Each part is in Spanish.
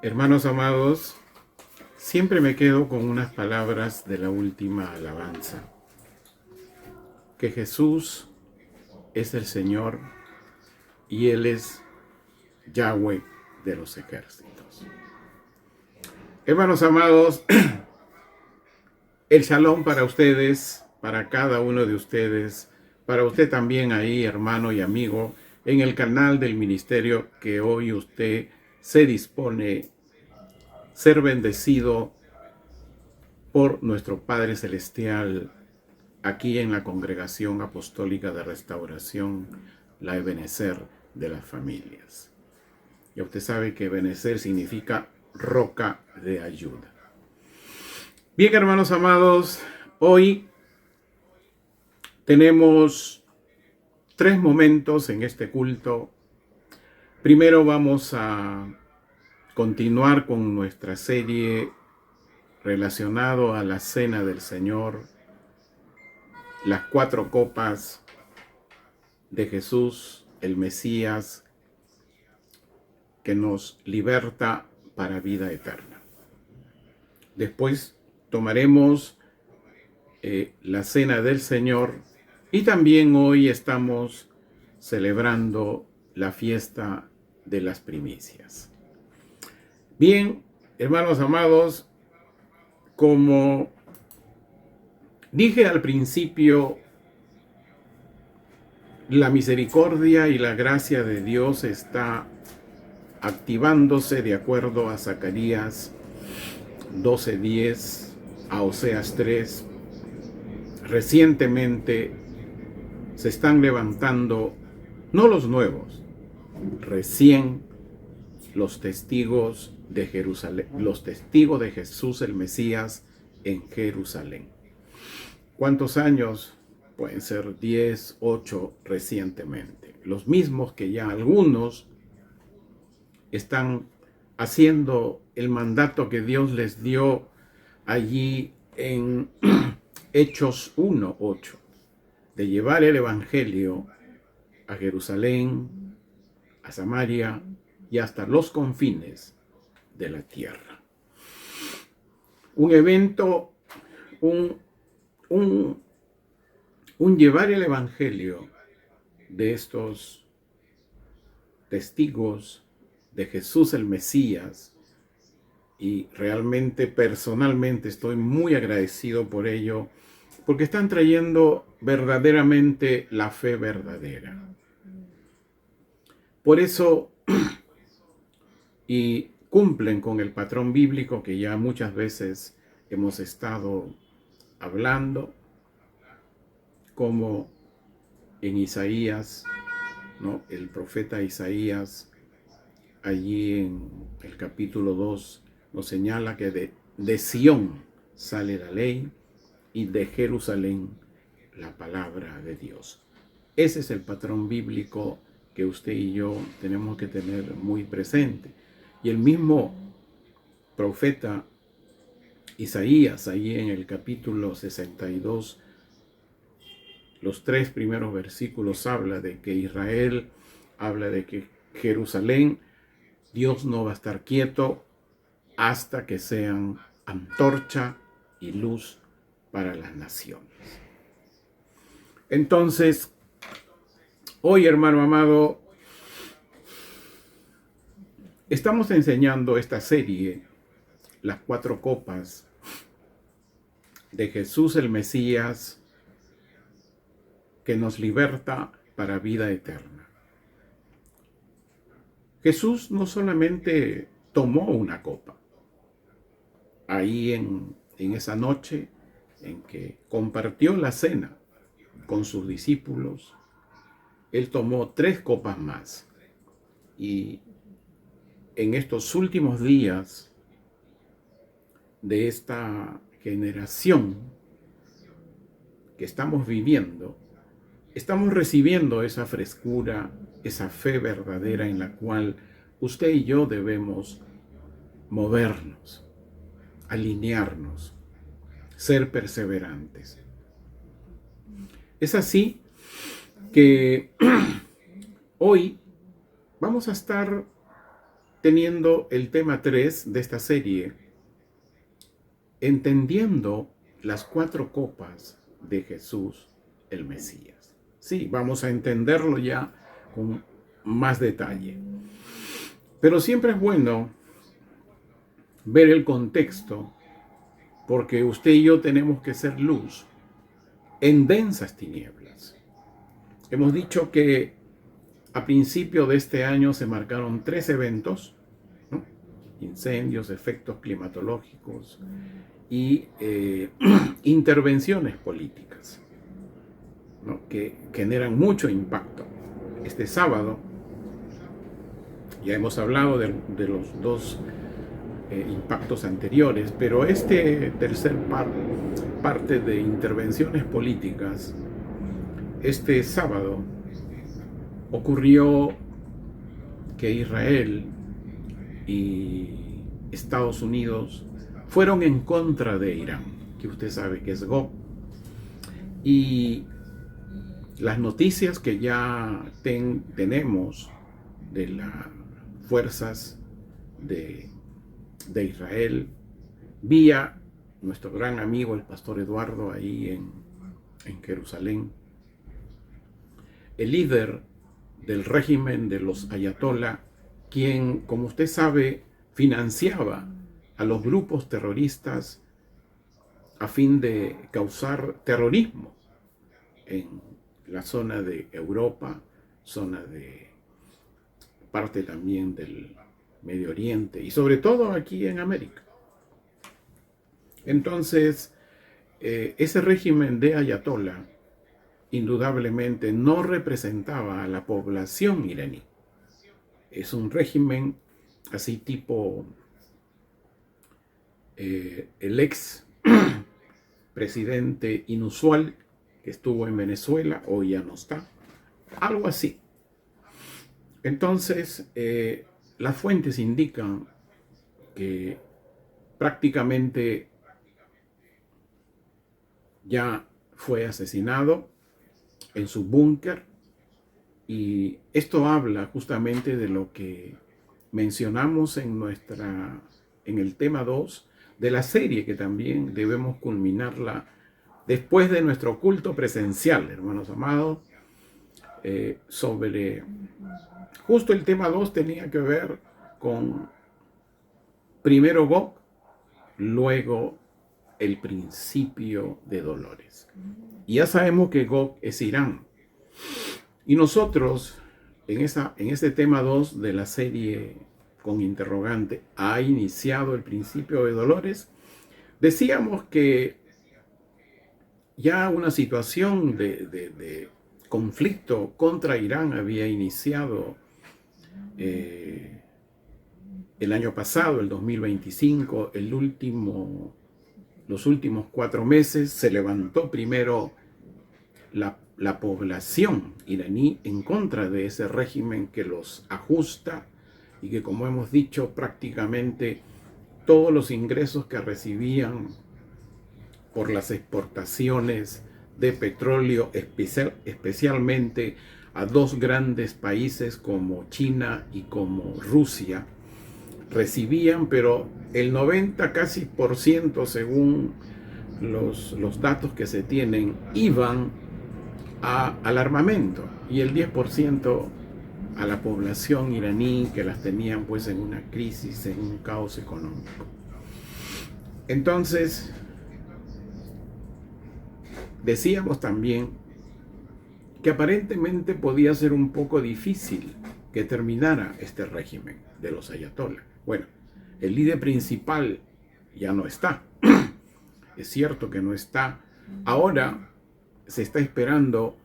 Hermanos amados, siempre me quedo con unas palabras de la última alabanza, que Jesús es el Señor y Él es Yahweh de los ejércitos. Hermanos amados, el shalom para ustedes, para cada uno de ustedes, para usted también ahí, hermano y amigo, en el canal del ministerio que hoy usted se dispone ser bendecido por nuestro Padre Celestial aquí en la Congregación Apostólica de Restauración, la Ebenezer de las Familias. Ya usted sabe que Ebenezer significa roca de ayuda. Bien, hermanos amados, hoy tenemos 3 momentos en este culto. Primero vamos a continuar con nuestra serie relacionado a la Cena del Señor, las 4 copas de Jesús, el Mesías, que nos liberta para vida eterna. Después tomaremos la Cena del Señor y también hoy estamos celebrando la fiesta de las primicias. Bien, hermanos amados, como dije al principio, la misericordia y la gracia de Dios está activándose de acuerdo a Zacarías 12:10, a Oseas 3. Recientemente se están levantando, no los nuevos, recién los testigos de Jerusalén, los testigos de Jesús el Mesías en Jerusalén. ¿Cuántos años? Pueden ser 10, 8 recientemente. Los mismos que ya algunos están haciendo el mandato que Dios les dio allí en Hechos 1:8, de llevar el Evangelio a Jerusalén, a Samaria y hasta los confines de la tierra. Un evento, un llevar el Evangelio de estos testigos de Jesús el Mesías, y realmente personalmente estoy muy agradecido por ello, porque están trayendo verdaderamente la fe verdadera. Por eso, y cumplen con el patrón bíblico que ya muchas veces hemos estado hablando, como en Isaías, ¿no? El profeta Isaías, allí en el capítulo 2, nos señala que de Sión sale la ley y de Jerusalén la palabra de Dios. Ese es el patrón bíblico que usted y yo tenemos que tener muy presente. Y el mismo profeta Isaías, allí en el capítulo 62, los 3 primeros versículos habla de que Israel, habla de que Jerusalén, Dios no va a estar quieto hasta que sean antorcha y luz para las naciones. Entonces, hoy, hermano amado, estamos enseñando esta serie, las 4 copas de Jesús el Mesías, que nos liberta para vida eterna. Jesús no solamente tomó una copa, ahí en esa noche en que compartió la cena con sus discípulos, Él tomó 3 copas más. Y en estos últimos días de esta generación que estamos viviendo, estamos recibiendo esa frescura, esa fe verdadera en la cual usted y yo debemos movernos, alinearnos, ser perseverantes. Es así que hoy vamos a estar teniendo el tema 3 de esta serie, entendiendo las 4 copas de Jesús el Mesías. Sí, vamos a entenderlo ya con más detalle. Pero siempre es bueno ver el contexto, porque usted y yo tenemos que ser luz en densas tinieblas. Hemos dicho que a principio de este año se marcaron 3 eventos, ¿no? Incendios, efectos climatológicos y intervenciones políticas, ¿no? Que generan mucho impacto. Este sábado ya hemos hablado de los 2 impactos anteriores, pero este tercer parte de intervenciones políticas, este sábado ocurrió que Israel y Estados Unidos fueron en contra de Irán, que usted sabe que es Gog, y las noticias que ya tenemos de las fuerzas de Israel, vía nuestro gran amigo el pastor Eduardo ahí en Jerusalén, el líder del régimen de los ayatolá, quien, como usted sabe, financiaba a los grupos terroristas a fin de causar terrorismo en la zona de Europa, zona de parte también del Medio Oriente y sobre todo aquí en América. Entonces, ese régimen de ayatolá indudablemente no representaba a la población iraní. Es un régimen así tipo el ex presidente inusual que estuvo en Venezuela, hoy ya no está, algo así. Entonces, las fuentes indican que prácticamente ya fue asesinado en su búnker, y esto habla justamente de lo que mencionamos en el tema 2 de la serie, que también debemos culminarla después de nuestro culto presencial, hermanos amados, sobre justo el tema 2 tenía que ver con primero Gog, luego el principio de dolores. Y ya sabemos que Gog es Irán. Y nosotros, en ese tema 2 de la serie con interrogante, ¿ha iniciado el principio de dolores? Decíamos que ya una situación de conflicto contra Irán había iniciado el año pasado, el 2025, los últimos 4 meses. Se levantó primero la población iraní en contra de ese régimen que los ajusta y que, como hemos dicho, prácticamente todos los ingresos que recibían por las exportaciones de petróleo, especialmente a 2 grandes países como China y como Rusia, recibían, pero el 90 casi por ciento, según los datos que se tienen, iban al armamento, y el 10% a la población iraní, que las tenían pues en una crisis, en un caos económico. Entonces, decíamos también que aparentemente podía ser un poco difícil que terminara este régimen de los ayatolás. Bueno, el líder principal ya no está. Es cierto que no está. Ahora se está esperando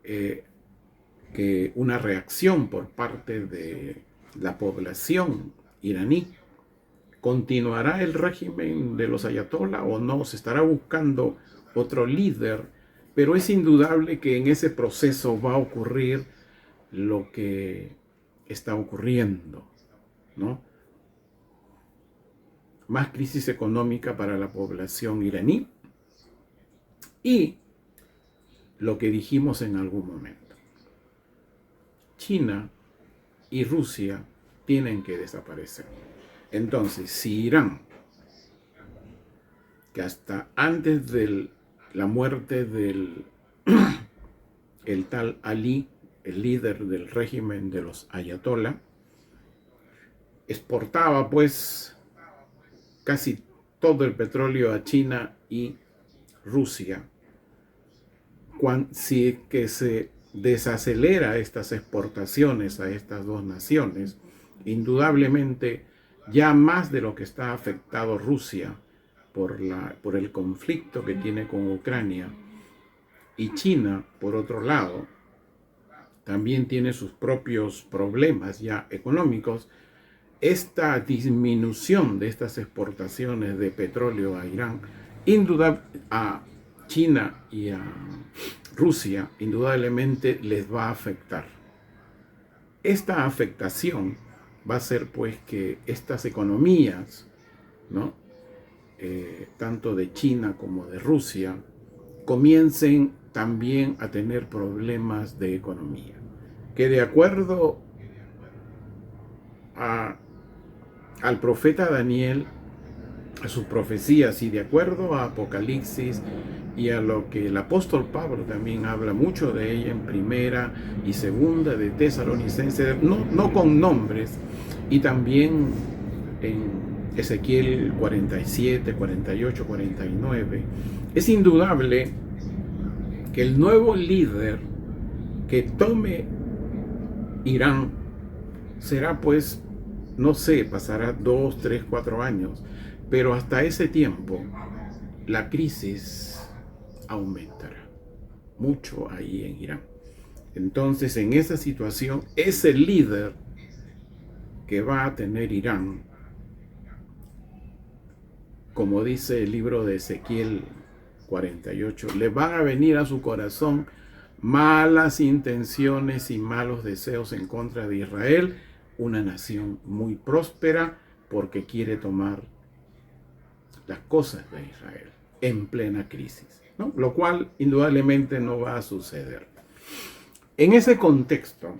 que una reacción por parte de la población iraní. ¿Continuará el régimen de los ayatolás o no? Se estará buscando otro líder, pero es indudable que en ese proceso va a ocurrir lo que está ocurriendo, ¿no? Más crisis económica para la población iraní y lo que dijimos en algún momento. China y Rusia tienen que desaparecer. Entonces, si Irán, que hasta antes de la muerte del el tal Ali, el líder del régimen de los ayatolá, exportaba pues casi todo el petróleo a China y Rusia, si que se desacelera estas exportaciones a estas dos naciones, indudablemente ya más de lo que está afectado Rusia por el conflicto que tiene con Ucrania, y China, por otro lado, también tiene sus propios problemas ya económicos. Esta disminución de estas exportaciones de petróleo a Irán, a China y a Rusia, indudablemente les va a afectar. Esta afectación va a ser pues que estas economías, ¿no? Tanto de China como de Rusia, comiencen también a tener problemas de economía. Que de acuerdo al profeta Daniel, a sus profecías, y de acuerdo a Apocalipsis y a lo que el apóstol Pablo también habla mucho de ella en primera y segunda de Tesalonicenses, no con nombres, y también en Ezequiel 47, 48, 49, es indudable que el nuevo líder que tome Irán será pues, no sé, pasará 2, 3, 4 años, pero hasta ese tiempo la crisis aumentará mucho ahí en Irán. Entonces, en esa situación, ese líder que va a tener Irán, como dice el libro de Ezequiel 48, le van a venir a su corazón malas intenciones y malos deseos en contra de Israel, una nación muy próspera, porque quiere tomar las cosas de Israel en plena crisis, ¿no? Lo cual indudablemente no va a suceder. En ese contexto,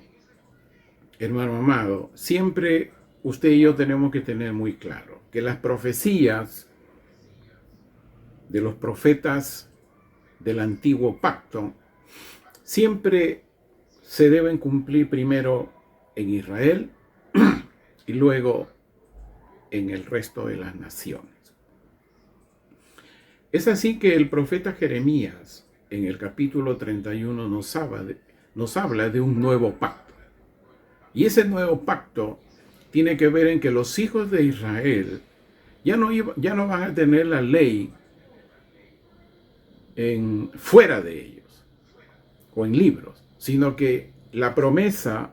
hermano amado, siempre usted y yo tenemos que tener muy claro que las profecías de los profetas del antiguo pacto siempre se deben cumplir primero en Israel y luego en el resto de las naciones. Es así que el profeta Jeremías, en el capítulo 31, nos habla de un nuevo pacto. Y ese nuevo pacto tiene que ver en que los hijos de Israel ya no van a tener la ley fuera de ellos o en libros, sino que la promesa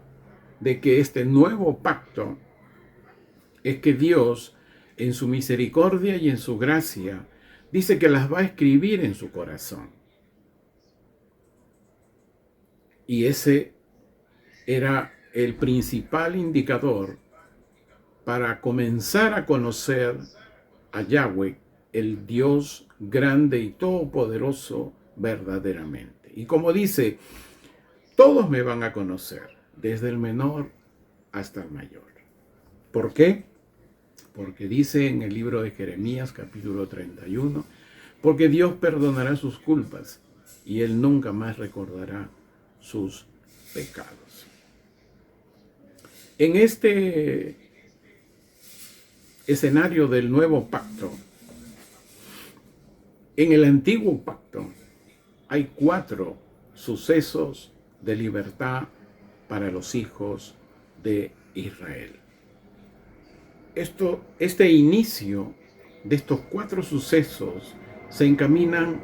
de que este nuevo pacto es que Dios, en su misericordia y en su gracia, dice que las va a escribir en su corazón. Y ese era el principal indicador para comenzar a conocer a Yahweh, el Dios grande y todopoderoso verdaderamente. Y como dice, todos me van a conocer, desde el menor hasta el mayor. ¿Por qué? Porque dice en el libro de Jeremías, capítulo 31, porque Dios perdonará sus culpas y Él nunca más recordará sus pecados. En este escenario del nuevo pacto, en el antiguo pacto hay 4 sucesos de libertad para los hijos de Israel. Este inicio de estos 4 sucesos se encaminan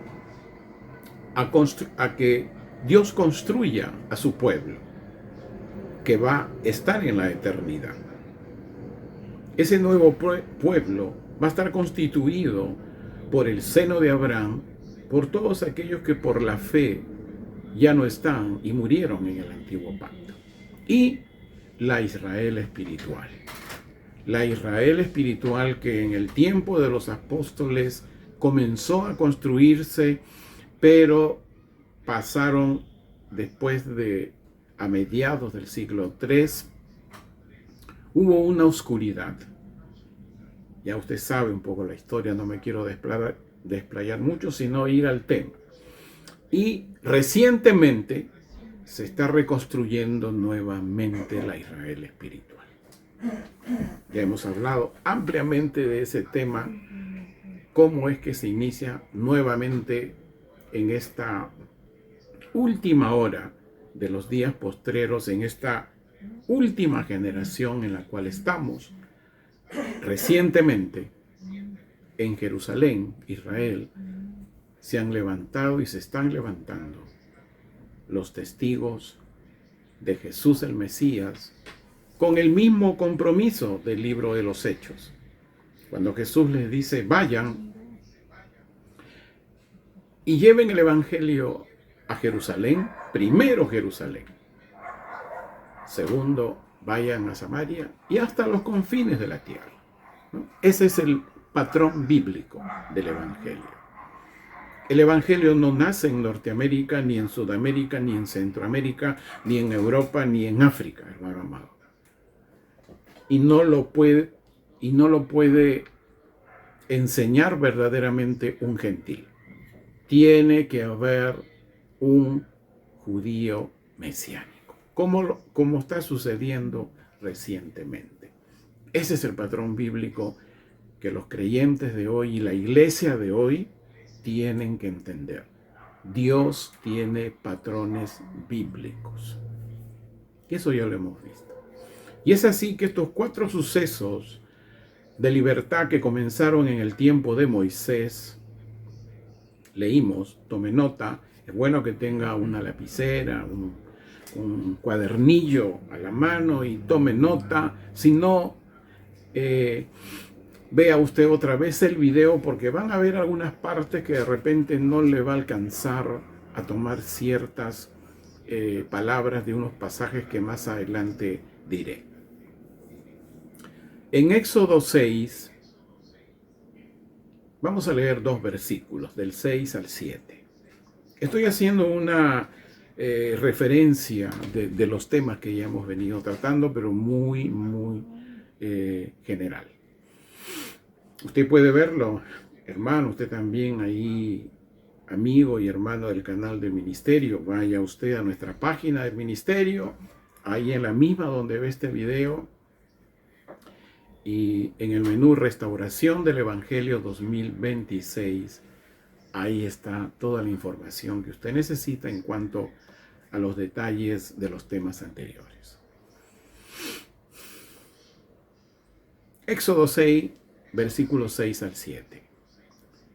a que Dios construya a su pueblo, que va a estar en la eternidad. Ese nuevo pueblo va a estar constituido por el seno de Abraham, por todos aquellos que por la fe ya no están y murieron en el antiguo pacto, y la Israel espiritual. La Israel espiritual que en el tiempo de los apóstoles comenzó a construirse, pero pasaron después a mediados del siglo III, hubo una oscuridad. Ya usted sabe un poco la historia, no me quiero desplayar mucho, sino ir al tema. Y recientemente se está reconstruyendo nuevamente la Israel espiritual. Ya hemos hablado ampliamente de ese tema, cómo es que se inicia nuevamente en esta última hora de los días postreros, en esta última generación en la cual estamos. Recientemente, en Jerusalén, Israel, se han levantado y se están levantando los testigos de Jesús el Mesías con el mismo compromiso del libro de los Hechos. Cuando Jesús les dice, vayan y lleven el Evangelio a Jerusalén, primero Jerusalén, segundo, vayan a Samaria y hasta los confines de la tierra, ¿no? Ese es el patrón bíblico del Evangelio. El Evangelio no nace en Norteamérica, ni en Sudamérica, ni en Centroamérica, ni en Europa, ni en África, hermano amado. Y no lo puede enseñar verdaderamente un gentil. Tiene que haber un judío mesiánico, como está sucediendo recientemente. Ese es el patrón bíblico que los creyentes de hoy y la iglesia de hoy tienen que entender. Dios tiene patrones bíblicos. Y eso ya lo hemos visto. Y es así que estos 4 sucesos de libertad que comenzaron en el tiempo de Moisés, leímos, tome nota, es bueno que tenga una lapicera, un cuadernillo a la mano y tome nota, si no, vea usted otra vez el video porque van a haber algunas partes que de repente no le va a alcanzar a tomar ciertas palabras de unos pasajes que más adelante diré. En Éxodo 6, vamos a leer 2 versículos, del 6 al 7. Estoy haciendo una referencia de los temas que ya hemos venido tratando, pero muy general. Usted puede verlo, hermano, usted también ahí, amigo y hermano del canal del ministerio. Vaya usted a nuestra página del ministerio, ahí en la misma donde ve este video, y en el menú Restauración del Evangelio 2026, ahí está toda la información que usted necesita en cuanto a los detalles de los temas anteriores. Éxodo 6, versículos 6 al 7.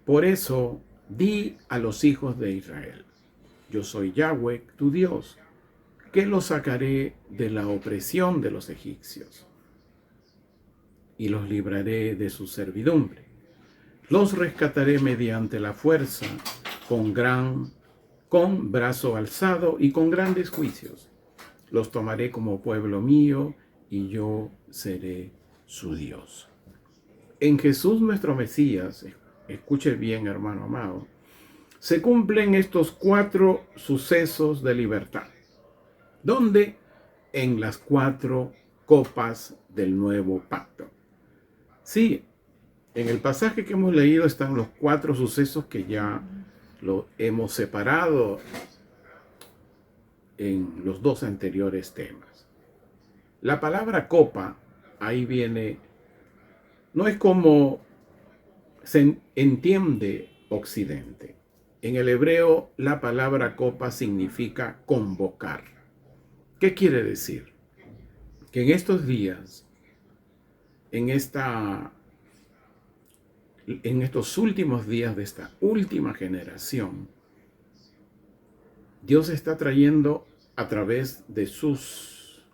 Por eso di a los hijos de Israel, yo soy Yahweh, tu Dios, que los sacaré de la opresión de los egipcios y los libraré de su servidumbre. Los rescataré mediante la fuerza, con brazo alzado y con grandes juicios. Los tomaré como pueblo mío y yo seré su Dios. En Jesús nuestro Mesías, escuche bien, hermano amado, se cumplen estos 4 sucesos de libertad. ¿Dónde? En las 4 copas del nuevo pacto. Sí, en el pasaje que hemos leído están los 4 sucesos que ya lo hemos separado en los 2 anteriores temas. La palabra copa, ahí viene, no es como se entiende Occidente. En el hebreo, la palabra copa significa convocar. ¿Qué quiere decir? Que en estos días, en estos últimos días de esta última generación, Dios está trayendo a través de sus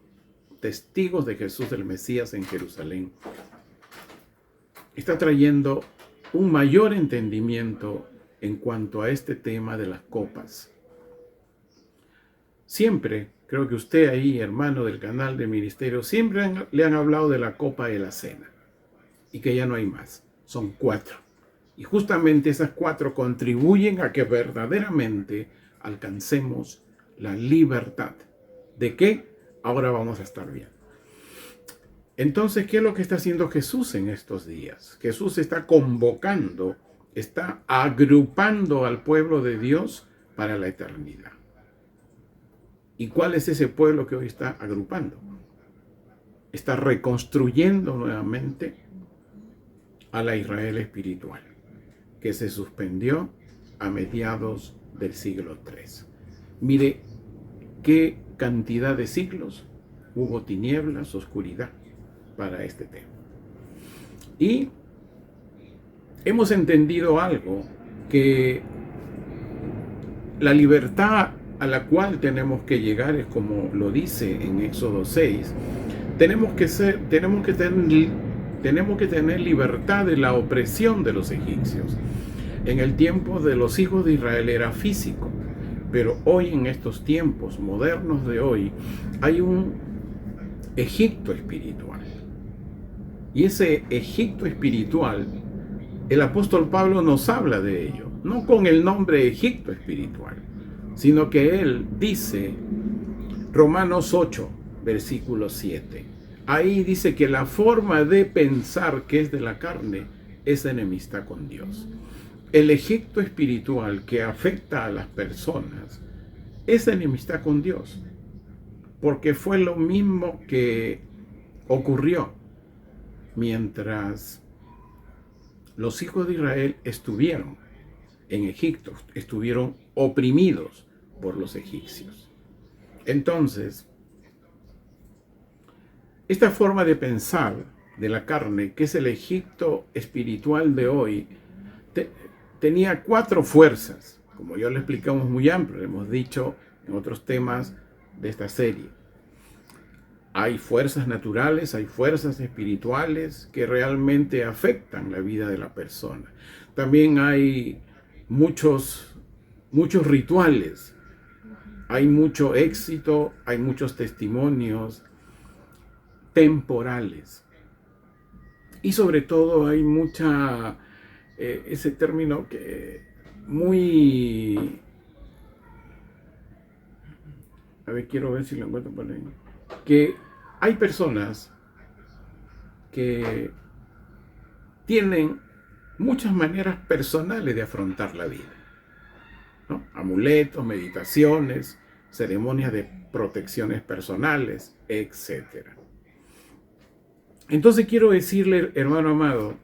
testigos de Jesús el Mesías en Jerusalén, está trayendo un mayor entendimiento en cuanto a este tema de las copas. Siempre, creo que usted ahí, hermano del canal de ministerio, siempre le han hablado de la copa de la cena y que ya no hay más. Son 4. Y justamente esas 4 contribuyen a que verdaderamente alcancemos la libertad. ¿De qué? Ahora vamos a estar viendo. Entonces, ¿qué es lo que está haciendo Jesús en estos días? Jesús está convocando, está agrupando al pueblo de Dios para la eternidad. ¿Y cuál es ese pueblo que hoy está agrupando? Está reconstruyendo nuevamente a la Israel espiritual, que se suspendió a mediados del siglo III. Mire qué cantidad de siglos hubo tinieblas, oscuridad para este tema. Y hemos entendido algo, que la libertad a la cual tenemos que llegar es como lo dice en Éxodo 6, tenemos que tener libertad de la opresión de los egipcios. En el tiempo de los hijos de Israel era físico, pero hoy, en estos tiempos modernos de hoy, hay un Egipto espiritual. Y ese Egipto espiritual, el apóstol Pablo nos habla de ello, no con el nombre Egipto espiritual, sino que él dice, Romanos 8, versículo 7, ahí dice que la forma de pensar que es de la carne es enemistad con Dios. El Egipto espiritual que afecta a las personas es enemistad con Dios, porque fue lo mismo que ocurrió mientras los hijos de Israel estuvieron en Egipto, estuvieron oprimidos por los egipcios. Entonces, esta forma de pensar de la carne, que es el Egipto espiritual de hoy, tenía 4 fuerzas, como ya lo explicamos muy amplio, lo hemos dicho en otros temas de esta serie. Hay fuerzas naturales, hay fuerzas espirituales que realmente afectan la vida de la persona. También hay muchos rituales, hay mucho éxito, hay muchos testimonios temporales. Y sobre todo hay mucha, ese término que muy, a ver, quiero ver si lo encuentro por ahí, que hay personas que tienen muchas maneras personales de afrontar la vida, ¿no? Amuletos, meditaciones, ceremonias de protecciones personales, etc. Entonces quiero decirle, hermano amado,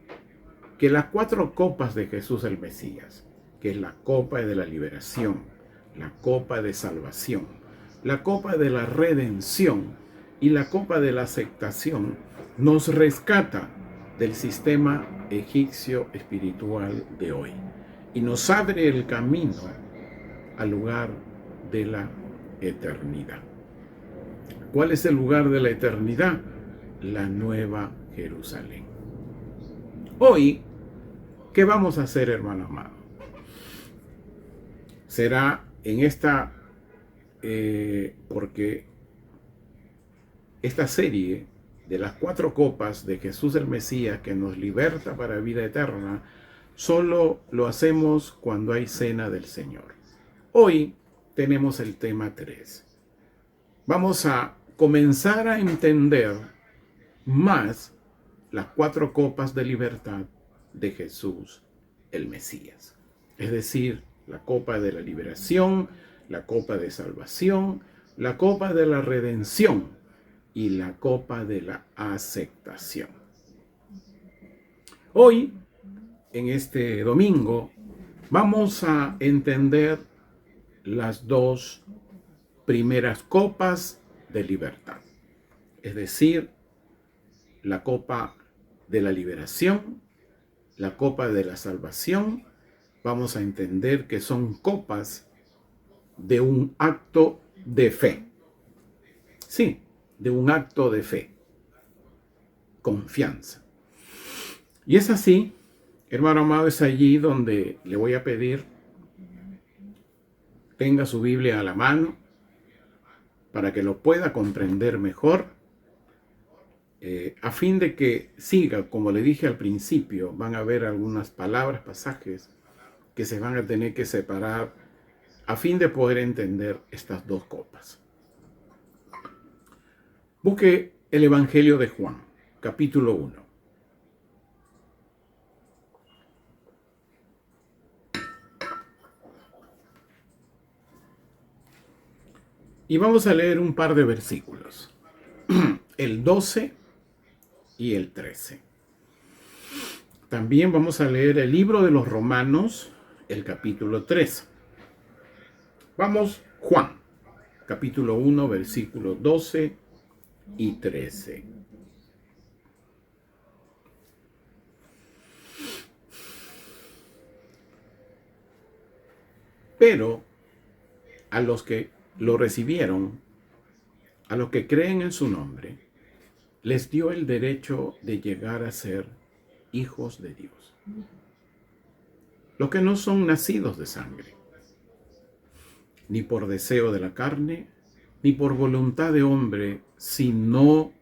que las 4 copas de Jesús el Mesías, que es la copa de la liberación, la copa de salvación, la copa de la redención y la copa de la aceptación, nos rescata del sistema egipcio espiritual de hoy y nos abre el camino al lugar de la eternidad. ¿Cuál es el lugar de la eternidad? La Nueva Jerusalén. Hoy, ¿qué vamos a hacer, hermano amado? Será en esta, porque esta serie de las 4 copas de Jesús el Mesías que nos liberta para vida eterna, solo lo hacemos cuando hay cena del Señor. Hoy tenemos el tema 3. Vamos a comenzar a entender más las 4 copas de libertad de Jesús el Mesías. Es decir, la copa de la liberación, la copa de salvación, la copa de la redención y la copa de la aceptación. Hoy, en este domingo, vamos a entender las 2 primeras copas de libertad. Es decir, la copa de la liberación, la copa de la salvación. Vamos a entender que son copas de un acto de fe. Sí, de un acto de fe. Confianza. Y es así, hermano amado, es allí donde le voy a pedir tenga su Biblia a la mano para que lo pueda comprender mejor, a fin de que siga, como le dije al principio, van a haber algunas palabras, pasajes que se van a tener que separar a fin de poder entender estas 2 copas. Busque el Evangelio de Juan. capítulo 1. Y vamos a leer un par de versículos, el 12 y el 13. También vamos a leer el libro de los Romanos, el capítulo 3. Vamos, Juan, capítulo 1, versículos 12 y 13. Pero a los que lo recibieron, a los que creen en su nombre, les dio el derecho de llegar a ser hijos de Dios. Los que no son nacidos de sangre, ni por deseo de la carne, ni por voluntad de hombre, sino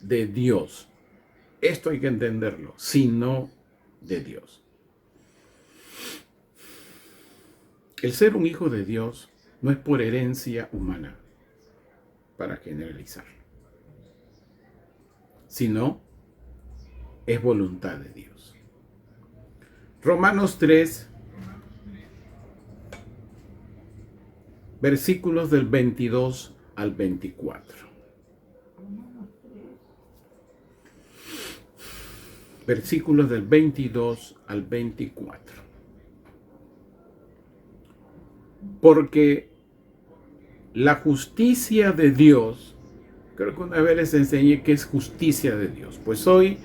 de Dios. Esto hay que entenderlo, sino de Dios. El ser un hijo de Dios no es por herencia humana, para generalizar, sino es voluntad de Dios. Romanos 3, versículos del 22 al 24. Versículos del 22 al 24. Porque la justicia de Dios, creo que una vez les enseñé qué es justicia de Dios. Pues hoy,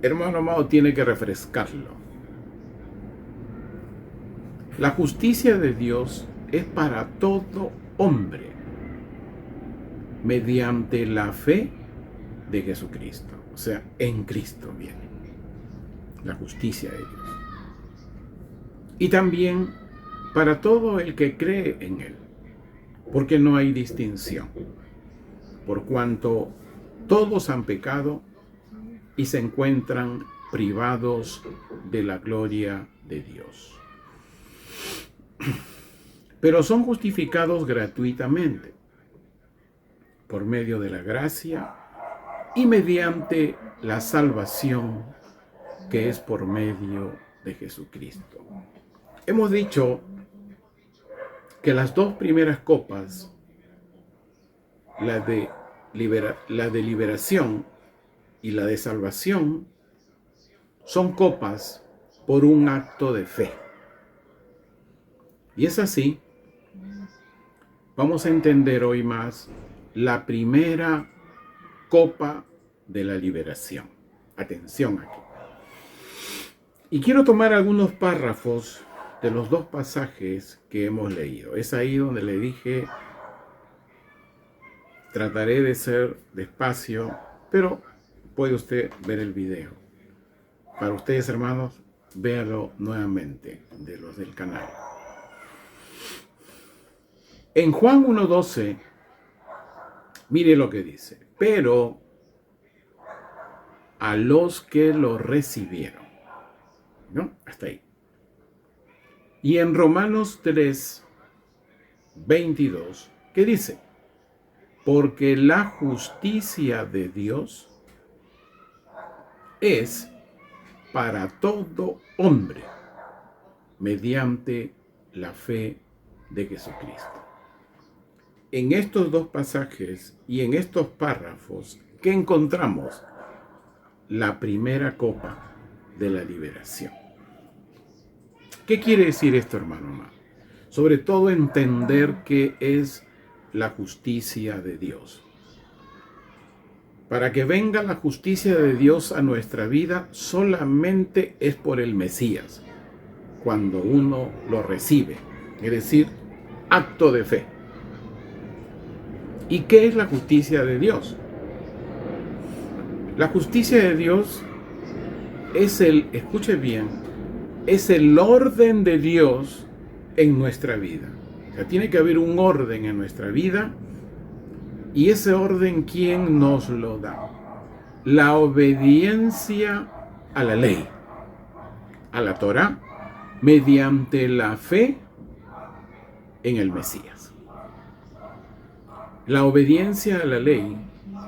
hermano amado, tiene que refrescarlo. La justicia de Dios es para todo hombre, mediante la fe de Jesucristo. O sea, en Cristo viene la justicia de Dios. Y también para todo el que cree en Él, porque no hay distinción, por cuanto todos han pecado y se encuentran privados de la gloria de Dios. Pero son justificados gratuitamente por medio de la gracia y mediante la salvación que es por medio de Jesucristo. Hemos dicho que las dos primeras copas, la de liberación y la de salvación, son copas por un acto de fe. Y es así, vamos a entender hoy más la primera copa de la liberación. Atención aquí. Y quiero tomar algunos párrafos de los dos pasajes que hemos leído. Es ahí donde le dije, trataré de ser despacio, pero puede usted ver el video. Para ustedes, hermanos, véanlo nuevamente, de los del canal. En Juan 1:12, mire lo que dice. Pero a los que lo recibieron. ¿No? Hasta ahí. Y en Romanos 3:22, ¿qué dice? Porque la justicia de Dios es para todo hombre mediante la fe de Jesucristo. En estos dos pasajes y en estos párrafos, ¿qué encontramos? La primera copa de la liberación. ¿Qué quiere decir esto, hermano amado? Sobre todo entender qué es la justicia de Dios. Para que venga la justicia de Dios a nuestra vida, solamente es por el Mesías, cuando uno lo recibe, es decir, acto de fe. ¿Y qué es la justicia de Dios? La justicia de Dios es escuche bien, es el orden de Dios en nuestra vida. O sea, tiene que haber un orden en nuestra vida, y ese orden, ¿quién nos lo da? La obediencia a la ley, a la Torá, mediante la fe en el Mesías. La obediencia a la ley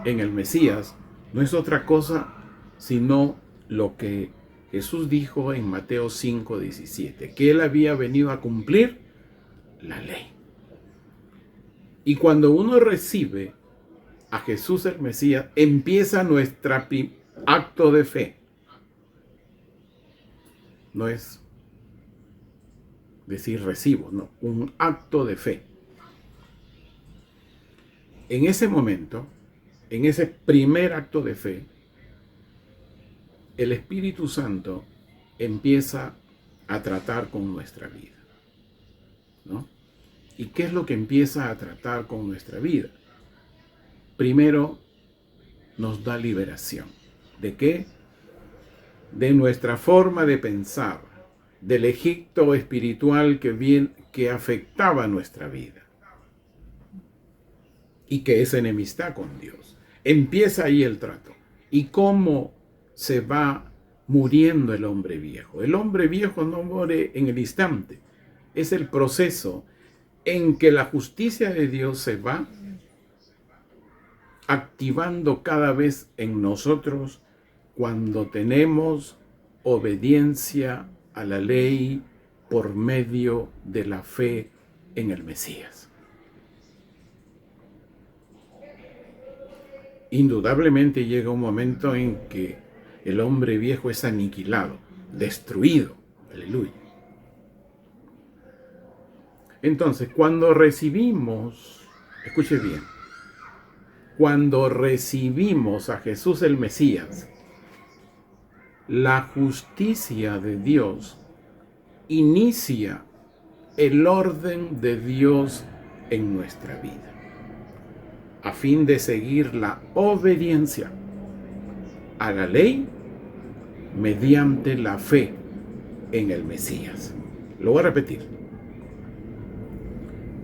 en el Mesías no es otra cosa sino lo que Jesús dijo en Mateo 5:17, que Él había venido a cumplir la ley. Y cuando uno recibe a Jesús el Mesías, empieza nuestro acto de fe. No es decir recibo, no, un acto de fe. En ese momento, en ese primer acto de fe, el Espíritu Santo empieza a tratar con nuestra vida, ¿no? ¿Y qué es lo que empieza a tratar con nuestra vida? Primero, nos da liberación. ¿De qué? De nuestra forma de pensar, del Egipto espiritual que afectaba nuestra vida y que es enemistad con Dios. Empieza ahí el trato. ¿Y cómo se va muriendo el hombre viejo? El hombre viejo no muere en el instante. Es el proceso en que la justicia de Dios se va activando cada vez en nosotros cuando tenemos obediencia a la ley por medio de la fe en el Mesías. Indudablemente llega un momento en que el hombre viejo es aniquilado, destruido. Aleluya. Entonces, cuando recibimos, escuche bien, cuando recibimos a Jesús el Mesías, la justicia de Dios inicia el orden de Dios en nuestra vida, a fin de seguir la obediencia a la ley mediante la fe en el Mesías. Lo voy a repetir.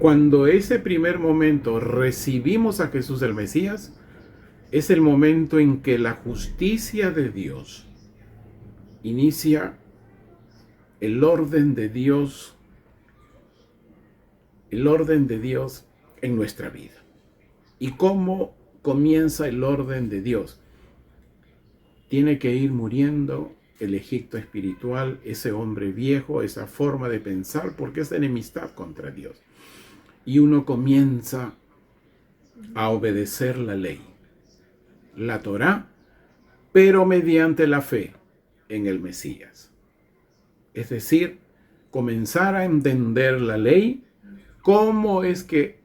Cuando ese primer momento recibimos a Jesús el Mesías, es el momento en que la justicia de Dios inicia el orden de Dios en nuestra vida. ¿Y cómo comienza el orden de Dios? Tiene que ir muriendo el Egipto espiritual, ese hombre viejo, esa forma de pensar, porque es enemistad contra Dios. Y uno comienza a obedecer la ley, la Torá, pero mediante la fe en el Mesías. Es decir, comenzar a entender la ley, cómo es que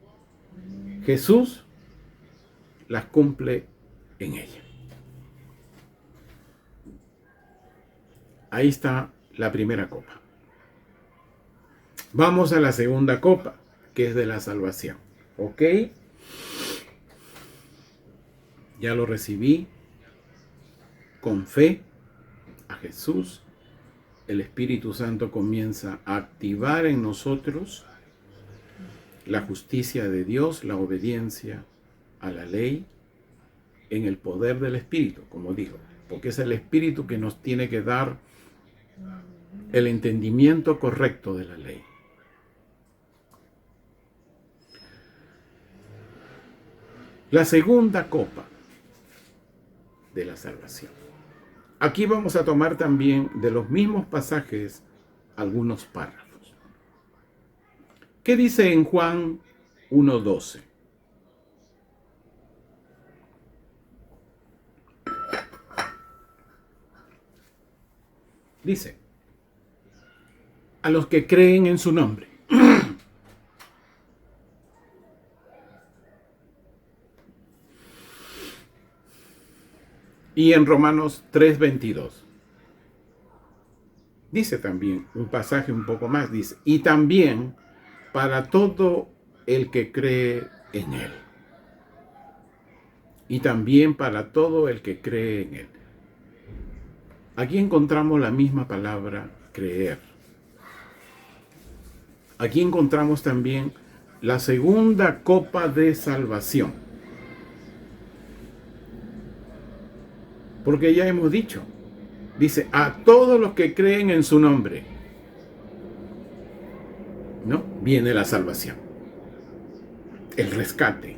Jesús las cumple en ella. Ahí está la primera copa. Vamos a la segunda copa, que es de la salvación. ¿Ok? Ya lo recibí con fe a Jesús. El Espíritu Santo comienza a activar en nosotros la justicia de Dios, la obediencia a la ley, en el poder del Espíritu, como digo, porque es el Espíritu que nos tiene que dar el entendimiento correcto de la ley. La segunda copa de la salvación. Aquí vamos a tomar también de los mismos pasajes algunos párrafos. ¿Qué dice en Juan 1:12? Dice, a los que creen en su nombre. Y en Romanos 3:22 dice también un pasaje un poco más, dice, y también para todo el que cree en Él. Y también para todo el que cree en Él. Aquí encontramos la misma palabra, creer. Aquí encontramos también la segunda copa de salvación. Porque ya hemos dicho, dice, a todos los que creen en su nombre, ¿no? Viene la salvación, el rescate.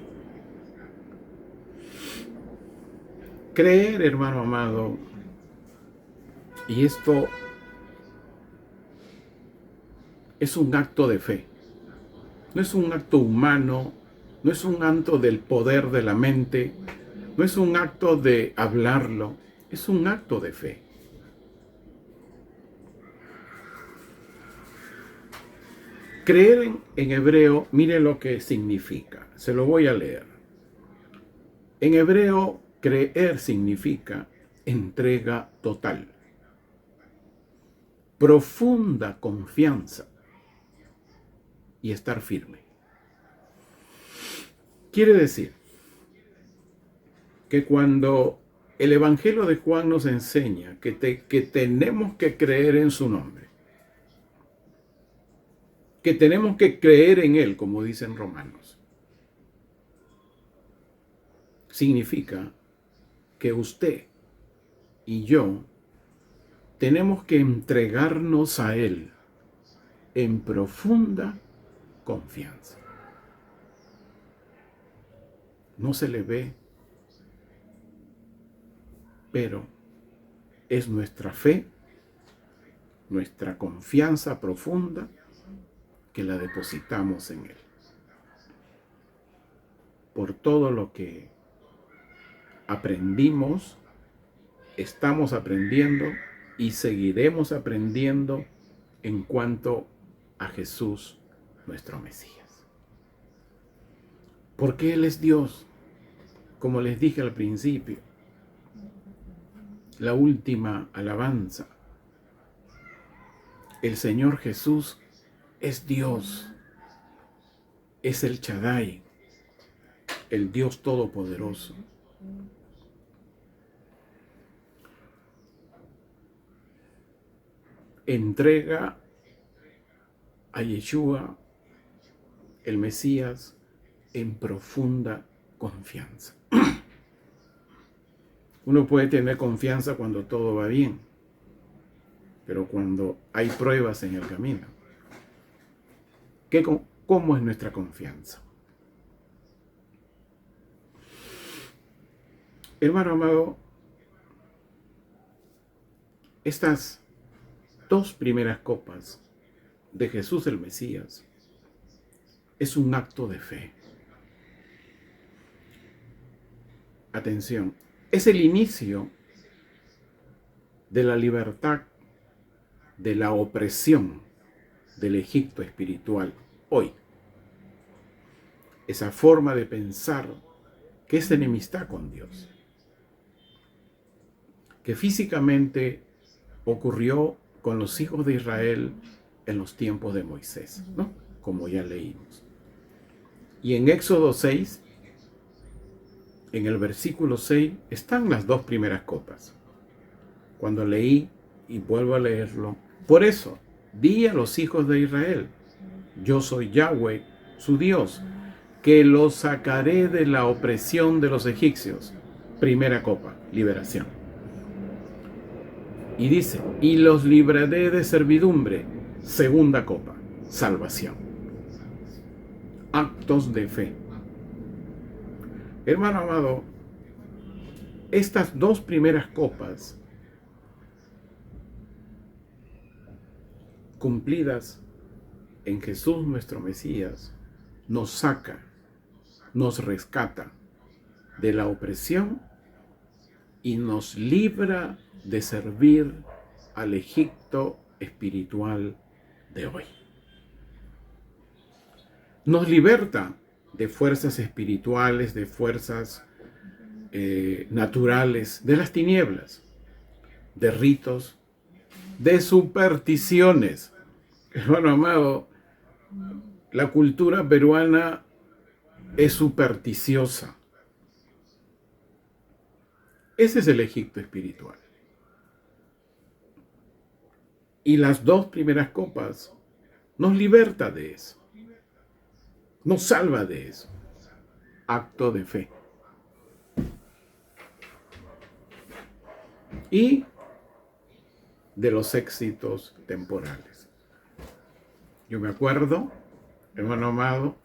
Creer, hermano amado, Y esto es un acto de fe. No es un acto humano, no es un acto del poder de la mente, no es un acto de hablarlo, es un acto de fe. Creer en hebreo, mire lo que significa. Se lo voy a leer. En hebreo, creer significa entrega total, profunda confianza y estar firme. Quiere decir que cuando el Evangelio de Juan nos enseña que tenemos que creer en su nombre, que tenemos que creer en Él, como dicen Romanos, significa que usted y yo tenemos que entregarnos a Él en profunda confianza. No se le ve, pero es nuestra fe, nuestra confianza profunda que la depositamos en Él. Por todo lo que aprendimos, estamos aprendiendo y seguiremos aprendiendo en cuanto a Jesús, nuestro Mesías. Porque Él es Dios, como les dije al principio, la última alabanza. El Señor Jesús es Dios, es el Shaddai, el Dios Todopoderoso. Entrega a Yeshua, el Mesías, en profunda confianza. Uno puede tener confianza cuando todo va bien, pero cuando hay pruebas en el camino, ¿cómo es nuestra confianza? Hermano amado, estas dos primeras copas de Jesús el Mesías es un acto de fe. Atención, es el inicio de la libertad de la opresión del Egipto espiritual hoy. Esa forma de pensar que es enemistad con Dios, que físicamente ocurrió con los hijos de Israel en los tiempos de Moisés, ¿no? Como ya leímos. Y en Éxodo 6, en el versículo 6, están las dos primeras copas. Cuando leí, y vuelvo a leerlo, por eso, di a los hijos de Israel, yo soy Yahweh, su Dios, que los sacaré de la opresión de los egipcios. Primera copa, liberación. Y dice, y los libraré de servidumbre. Segunda copa, salvación. Actos de fe. Hermano amado, estas dos primeras copas cumplidas en Jesús nuestro Mesías, nos saca, nos rescata de la opresión y nos libra de servir al Egipto espiritual de hoy. Nos liberta de fuerzas espirituales, de fuerzas naturales, de las tinieblas, de ritos, de supersticiones. Hermano amado, la cultura peruana es supersticiosa. Ese es el Egipto espiritual. Y las dos primeras copas nos liberta de eso. Nos salva de eso. Acto de fe. Y de los éxitos temporales. Yo me acuerdo, hermano amado,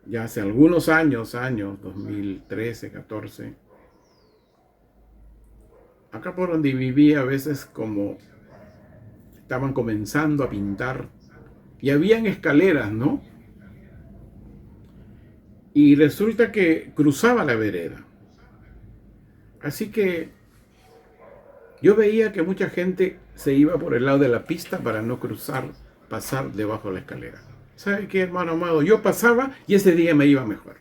ya hace algunos años, 2013, 14, acá acá por donde vivía, a veces como estaban comenzando a pintar y habían escaleras, ¿no? Y resulta que cruzaba la vereda. Así que yo veía que mucha gente se iba por el lado de la pista para no cruzar, pasar debajo de la escalera. ¿Sabe qué, hermano amado? Yo pasaba y ese día me iba mejor.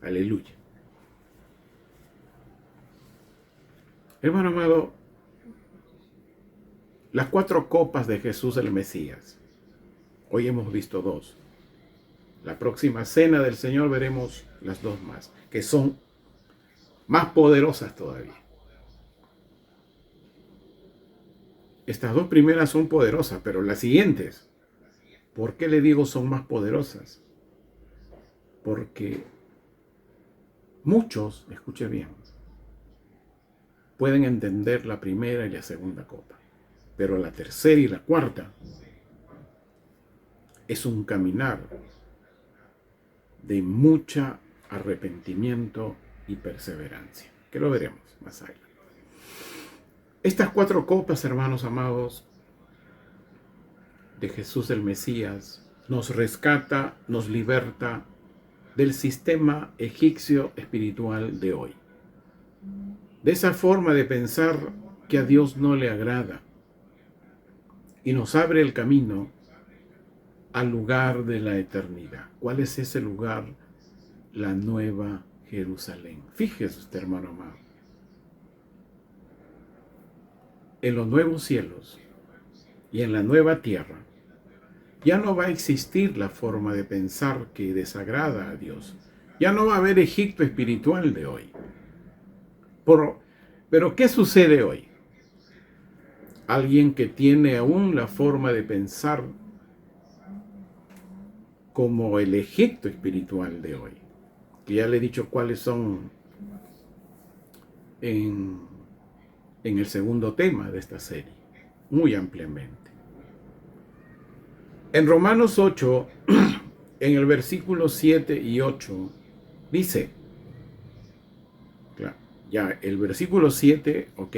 Aleluya. Hermano amado, las 4 copas de Jesús el Mesías. Hoy hemos visto 2. La próxima cena del Señor veremos las 2 más, que son más poderosas todavía. Estas 2 primeras son poderosas, pero las siguientes, ¿por qué le digo son más poderosas? Porque muchos, escuche bien, pueden entender la primera y la segunda copa, pero la tercera y la cuarta es un caminar de mucha arrepentimiento y perseverancia, que lo veremos más adelante. Estas 4 copas, hermanos amados, de Jesús el Mesías, nos rescata, nos liberta del sistema egipcio espiritual de hoy. De esa forma de pensar que a Dios no le agrada y nos abre el camino al lugar de la eternidad. ¿Cuál es ese lugar? La Nueva Jerusalén. Fíjese usted, hermano amado. En los nuevos cielos y en la nueva tierra ya no va a existir la forma de pensar que desagrada a Dios. Ya no va a haber Egipto espiritual de hoy. Pero ¿qué sucede hoy? Alguien que tiene aún la forma de pensar como el Egipto espiritual de hoy, que ya le he dicho cuáles son en el segundo tema de esta serie, muy ampliamente. En Romanos 8, en el versículo 7 y 8, dice, ya el versículo 7, ok,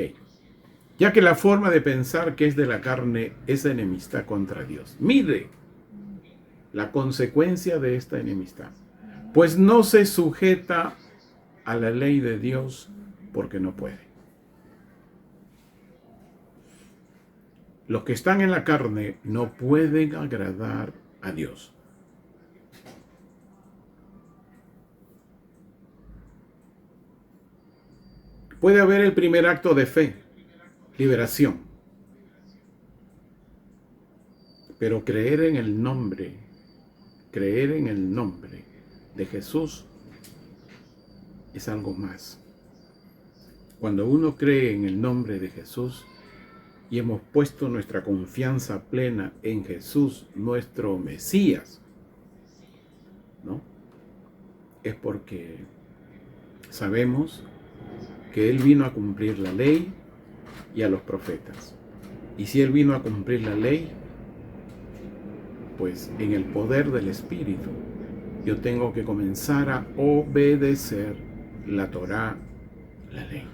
ya que la forma de pensar que es de la carne es enemistad contra Dios. Mire la consecuencia de esta enemistad, pues no se sujeta a la ley de Dios porque no puede. Los que están en la carne no pueden agradar a Dios. Puede haber el primer acto de fe, liberación, pero creer en el nombre de Jesús es algo más. Cuando uno cree en el nombre de Jesús y hemos puesto nuestra confianza plena en Jesús, nuestro Mesías, ¿no? Es porque sabemos que Él vino a cumplir la ley y a los profetas. Y si Él vino a cumplir la ley, pues en el poder del Espíritu, yo tengo que comenzar a obedecer la Torá, la ley.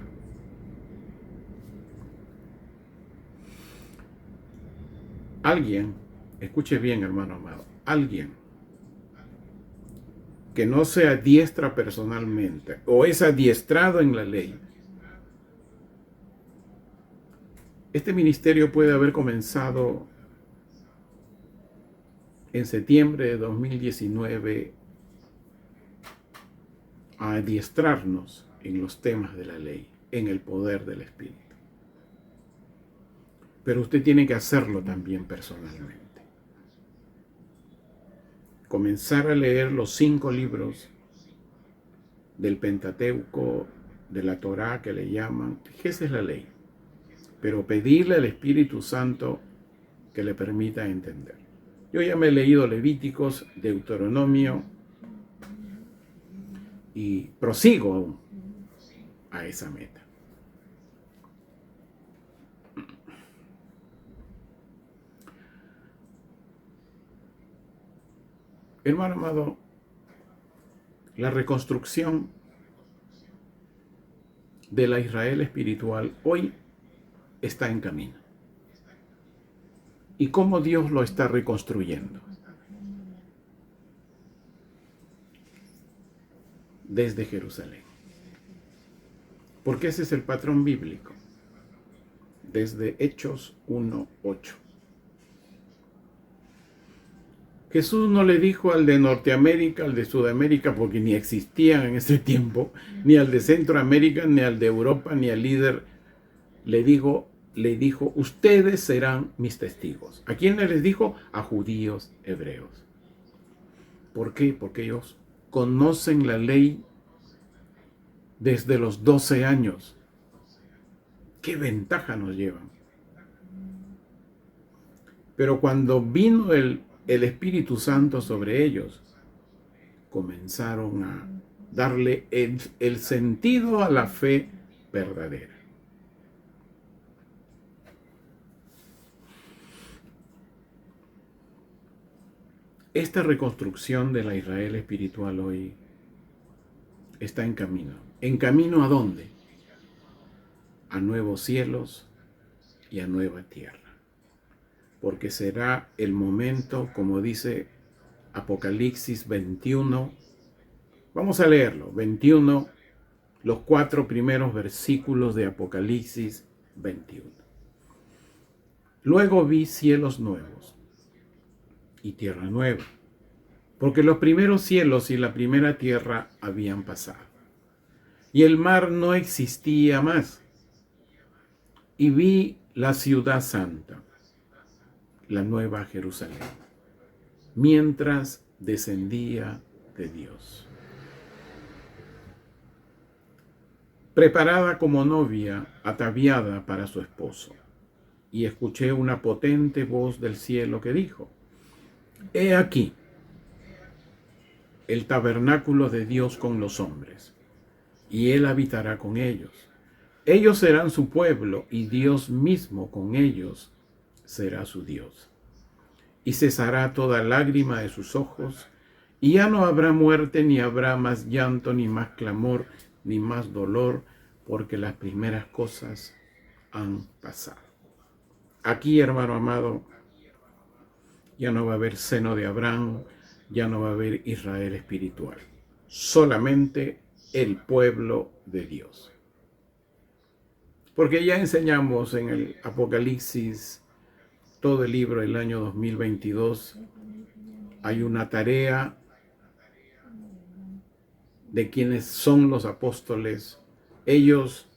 Alguien, escuche bien, hermano amado, alguien que no se adiestra personalmente o es adiestrado en la ley, este ministerio puede haber comenzado en septiembre de 2019 a adiestrarnos en los temas de la ley, en el poder del Espíritu. Pero usted tiene que hacerlo también personalmente. Comenzar a leer los 5 libros del Pentateuco, de la Torá que le llaman, esa es la ley. Pero pedirle al Espíritu Santo que le permita entender. Yo ya me he leído Levíticos, Deuteronomio y prosigo aún a esa meta. Hermano amado, la reconstrucción de la Israel espiritual hoy está en camino. ¿Y cómo Dios lo está reconstruyendo? Desde Jerusalén. Porque ese es el patrón bíblico. Desde Hechos 1:8. Jesús no le dijo al de Norteamérica, al de Sudamérica, porque ni existían en ese tiempo, ni al de Centroamérica, ni al de Europa, ni al líder. Le dijo, ustedes serán mis testigos. ¿A quién les dijo? A judíos, hebreos. ¿Por qué? Porque ellos conocen la ley desde los 12 años. ¿Qué ventaja nos llevan? Pero cuando vino el Espíritu Santo sobre ellos, comenzaron a darle el sentido a la fe verdadera. Esta reconstrucción de la Israel espiritual hoy está en camino. ¿En camino a dónde? A nuevos cielos y a nueva tierra. Porque será el momento, como dice Apocalipsis 21. Vamos a leerlo, 21, los 4 primeros versículos de Apocalipsis 21. Luego vi cielos nuevos y tierra nueva, porque los primeros cielos y la primera tierra habían pasado, y el mar no existía más. Y vi la ciudad santa, la nueva Jerusalén, mientras descendía de Dios, preparada como novia ataviada para su esposo. Y escuché una potente voz del cielo que dijo: He aquí el tabernáculo de Dios con los hombres, y Él habitará con ellos. Ellos serán su pueblo, y Dios mismo con ellos será su Dios. Y cesará toda lágrima de sus ojos, y ya no habrá muerte, ni habrá más llanto, ni más clamor, ni más dolor, porque las primeras cosas han pasado. Aquí, hermano amado, ya no va a haber seno de Abraham, ya no va a haber Israel espiritual, solamente el pueblo de Dios. Porque ya enseñamos en el Apocalipsis, todo el libro del año 2022, hay una tarea de quienes son los apóstoles. Ellos,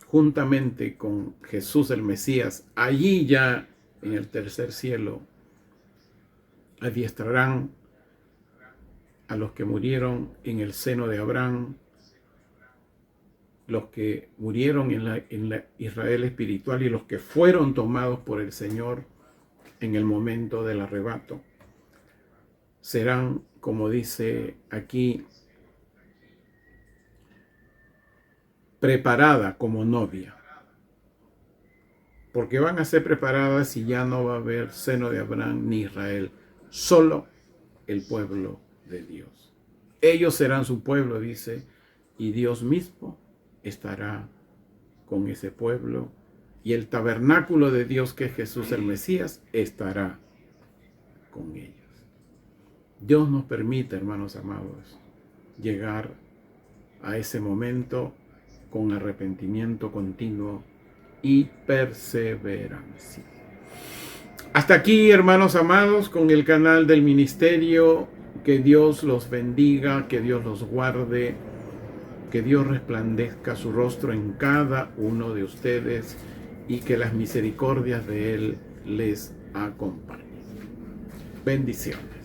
juntamente con Jesús el Mesías, allí ya en el tercer cielo, adiestrarán a los que murieron en el seno de Abraham, los que murieron en la Israel espiritual y los que fueron tomados por el Señor en el momento del arrebato. Serán, como dice aquí, preparada como novia, porque van a ser preparadas y ya no va a haber seno de Abraham ni Israel, solo el pueblo de Dios. Ellos serán su pueblo, dice, y Dios mismo estará con ese pueblo, y el tabernáculo de Dios, que es Jesús el Mesías, estará con ellos. Dios nos permite, hermanos amados, llegar a ese momento con arrepentimiento continuo y perseverancia. Hasta aquí, hermanos amados, con el canal del ministerio. Que Dios los bendiga, que Dios los guarde, que Dios resplandezca su rostro en cada uno de ustedes y que las misericordias de Él les acompañen. Bendiciones.